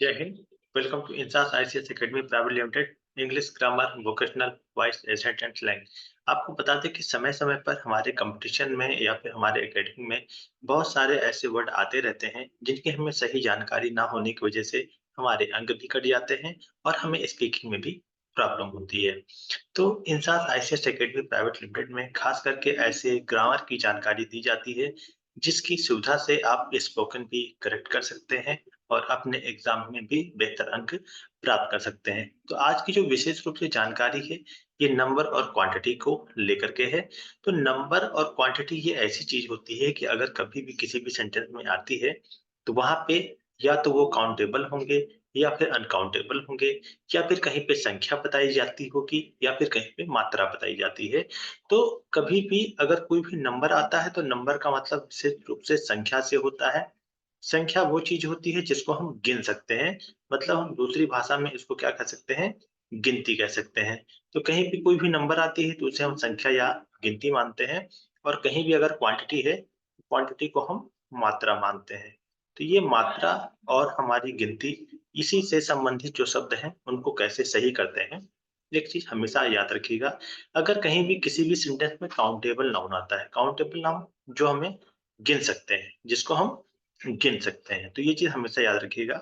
जय Hind. Welcome to इंसास ICS academy private limited. English grammar vocational voice asset and slang. आपको बता दें कि समय समय पर हमारे कंपटीशन में या फिर हमारे एकेडमी में बहुत सारे ऐसे वर्ड आते रहते हैं जिनकी हमें सही जानकारी ना होने की वजह से हमारे अंक भी कट जाते हैं और हमें स्पीकिंग में भी प्रॉब्लम होती है। तो INSAS ICS academy private limited में खास करके ऐसे ग्रामर की जानकारी दी जाती है जिसकी सुविधा से आप स्पोकन भी करेक्ट कर सकते हैं और अपने एग्जाम में भी बेहतर अंक प्राप्त कर सकते हैं। तो आज की जो विशेष रूप से जानकारी है, ये नंबर और क्वांटिटी को लेकर के है। तो नंबर और क्वांटिटी ये ऐसी चीज होती है कि अगर कभी भी किसी भी सेंटेंस में आती है, तो वहां पे या तो वो काउंटेबल होंगे या फिर अनकाउंटेबल होंगे या फिर कहीं पे संख्या बताई जाती होगी या फिर कहीं पे मात्रा बताई जाती है। तो कभी भी अगर कोई भी नंबर आता है तो नंबर का मतलब विशेष रूप से संख्या से होता है। संख्या वो चीज होती है जिसको हम गिन सकते हैं। मतलब हम दूसरी भाषा में इसको क्या कह सकते हैं, गिनती कह सकते हैं। तो कहीं भी कोई भी नंबर आती है तो उसे हम संख्या या गिनती मानते हैं। और कहीं भी अगर क्वांटिटी है, क्वांटिटी को हम मात्रा मानते हैं। तो ये मात्रा और हमारी गिनती, इसी से संबंधित जो शब्द हैं उनको कैसे सही करते हैं, एक चीज हमेशा याद रखिएगा। अगर कहीं भी किसी भी सेंटेंस में काउंटेबल नाउन आता है, काउंटेबल नाउन जो हमें गिन सकते हैं, जिसको हम गिन सकते हैं, तो ये चीज हमेशा याद रखिएगा।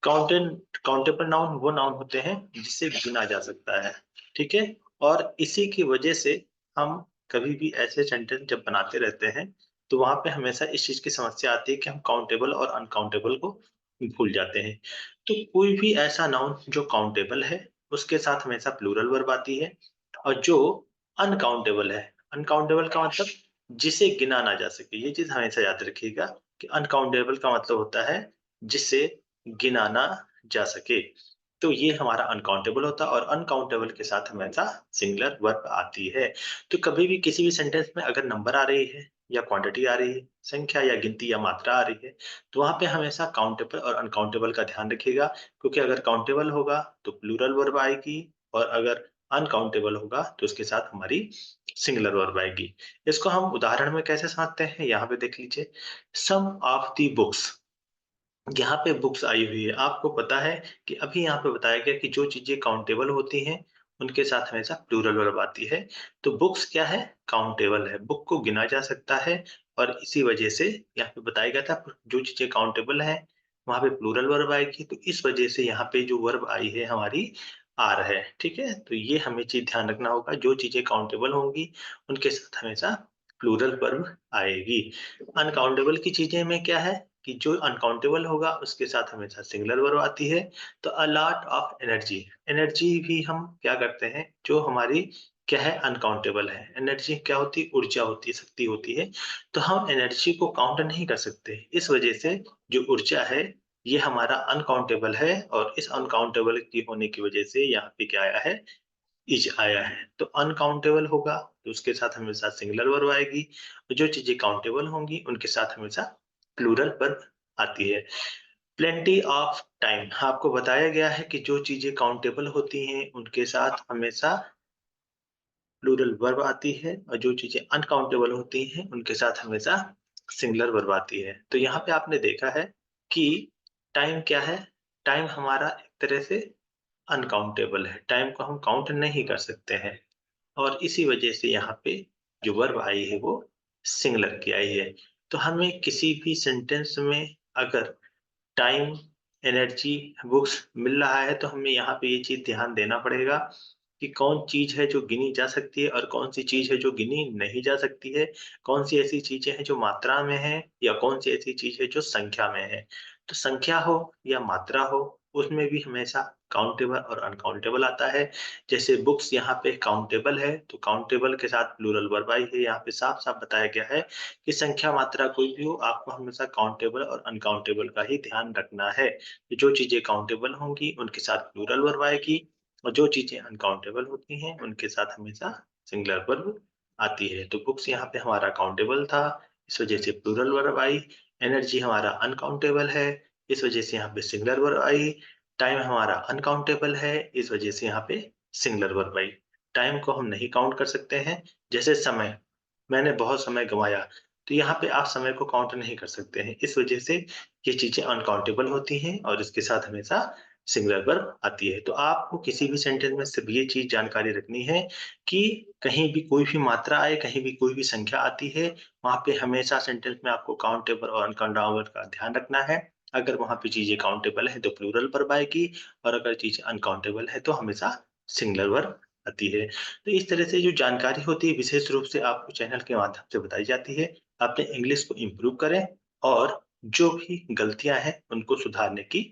काउंटेबल नाउन वो नाउन होते हैं जिसे गिना जा सकता है। ठीक है। और इसी की वजह से हम कभी भी ऐसे सेंटेंस जब बनाते रहते हैं तो वहां पे हमेशा इस चीज की समस्या आती है कि हम काउंटेबल और अनकाउंटेबल को भूल जाते हैं। तो कोई भी ऐसा नाउन जो काउंटेबल है उसके साथ हमेशा प्लूरल वर्ब आती है। और जो अनकाउंटेबल है, अनकाउंटेबल का मतलब जिसे गिना ना जा सके, ये चीज हमेशा याद रखिएगा कि अनकाउंटेबल का मतलब होता है जिसे गिना ना जा सके। तो ये हमारा अनकाउंटेबल होता है और अनकाउंटेबल के साथ हमेशा सिंगुलर वर्ब आती है। तो कभी भी किसी भी सेंटेंस में अगर नंबर आ रही है या क्वांटिटी आ रही है, संख्या या गिनती या मात्रा आ रही है, तो वहां पे हमेशा काउंटेबल और अनकाउंटेबल का ध्यान रखिएगा। क्योंकि अगर काउंटेबल होगा तो प्लूरल वर्ब आएगी और अगर अनकाउंटेबल होगा तो उसके साथ हमारी सिंगुलर वर्ब आएगी। इसको हम उदाहरण में कैसे समझते हैं, यहाँ पे देख लीजिए। सम ऑफ दी बुक्स, यहाँ पे बुक्स आई हुई है। आपको पता है कि अभी यहाँ पे बताया गया कि जो चीजें काउंटेबल होती हैं उनके साथ हमेशा प्लूरल वर्ब आती है। तो बुक्स क्या है, काउंटेबल है, बुक को गिना जा सकता है। और इसी वजह से यहाँ पे बताया गया था जो चीजें काउंटेबल है वहां पे प्लूरल वर्ब आएगी। तो इस वजह से यहाँ पे जो वर्ब आई है हमारी आर है। ठीक है। तो ये हमें चीज ध्यान रखना होगा, जो चीजें काउंटेबल होंगी उनके साथ हमेशा प्लूरल वर्ब आएगी। अनकाउंटेबल की चीजें में क्या है कि जो अनकाउंटेबल होगा उसके साथ हमेशा सिंगुलर वर्ब आती है। तो a lot of energy, energy भी हम क्या करते हैं, जो हमारी क्या है, अनकाउंटेबल है। एनर्जी क्या होती है, ऊर्जा होती है, शक्ति होती है। तो हम एनर्जी को काउंट नहीं कर सकते। इस वजह से जो ऊर्जा है ये हमारा अनकाउंटेबल है और इस अनकाउंटेबल की होने की वजह से यहाँ पे क्या आया है, इज आया है। तो अनकाउंटेबल होगा तो उसके साथ हमेशा सिंगुलर वर्ब आएगी। और जो चीजें काउंटेबल होंगी उनके साथ हमेशा प्लूरल वर्ब आती है। प्लेंटी ऑफ टाइम, आपको बताया गया है कि जो चीजें काउंटेबल होती हैं उनके साथ हमेशा प्लूरल वर्ब आती है और जो चीजें अनकाउंटेबल होती हैं उनके साथ हमेशा सिंगुलर वर्ब आती है। तो यहाँ पे आपने देखा है कि टाइम क्या है, टाइम हमारा एक तरह से अनकाउंटेबल है, टाइम को हम काउंट नहीं कर सकते हैं। और इसी वजह से यहाँ पे जो वर्ब आई है वो सिंगुलर की आई है। तो हमें किसी भी सेंटेंस में अगर टाइम, एनर्जी, बुक्स मिल रहा है तो हमें यहाँ पे ये चीज़ ध्यान देना पड़ेगा कि कौन चीज़ है जो गिनी जा सकती है और कौन सी चीज़ है जो गिनी नहीं जा सकती है। कौन सी ऐसी चीज़ें हैं जो मात्रा में हैं या कौन सी ऐसी चीज़ है जो संख्या में है। तो संख्या हो या मात्रा हो, उसमें भी हमेशा काउंटेबल और अनकाउंटेबल आता है। जैसे बुक्स यहाँ पे काउंटेबल है तो काउंटेबल के साथ प्लूरल वर्ब आई है। यहाँ पे साफ-साफ बताया गया है कि संख्या मात्रा कोई भी हो, आपको हमेशा काउंटेबल और अनकाउंटेबल का ही ध्यान रखना है। तो जो चीज़ें काउंटेबल होंगी उनके साथ प्लूरल वर्ब आएगी और जो चीज़ें अनकाउंटेबल होती हैं उनके साथ हमेशा सिंगुलर वर्ब आती है। तो बुक्स यहाँ पे हमारा काउंटेबल था, इस वजह से प्लूरल वर्ब आई। एनर्जी हमारा अनकाउंटेबल है, इस वजह से यहाँ पे सिंगुलर वर्ब आई। टाइम हमारा अनकाउंटेबल है, इस वजह से यहाँ पे सिंगुलर वर्ब आई। टाइम को हम नहीं काउंट कर सकते हैं। जैसे समय, मैंने बहुत समय गँवाया, तो यहाँ पे आप समय को काउंट नहीं कर सकते हैं। इस वजह से ये चीज़ें अनकाउंटेबल होती हैं और इसके साथ हमेशा सिंगुलर वर्ब आती है। तो आपको किसी भी सेंटेंस में सिर्फ़ ये चीज़ जानकारी रखनी है कि कहीं भी कोई भी मात्रा आए, कहीं भी कोई भी संख्या आती है, वहाँ पे हमेशा सेंटेंस में आपको काउंटेबल और अनकाउंटेबल का ध्यान रखना है। अगर वहाँ पे चीज़ें काउंटेबल है तो प्लूरल वर्ब आएगी और अगर चीज़ें अनकाउंटेबल है तो हमेशा सिंगुलर वर्ब आती है। तो इस तरह से जो जानकारी होती है विशेष रूप से आपको चैनल के माध्यम से बताई जाती है। अपने इंग्लिश को इम्प्रूव करें और जो भी गलतियाँ हैं, उनको सुधारने की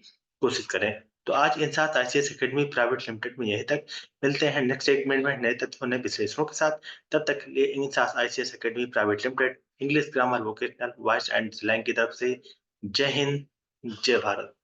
कोशिश करें। तो आज इंसात आईसीएस एकेडमी प्राइवेट लिमिटेड में यहीं तक। मिलते हैं नेक्स्ट सेगमेंट में नए तथ्यों, नए विश्लेषणों के साथ। तब तक के लिए इंसात ICS academy private limited English grammar, vocational, voice and slang की तरफ से जय हिंद, जय भारत।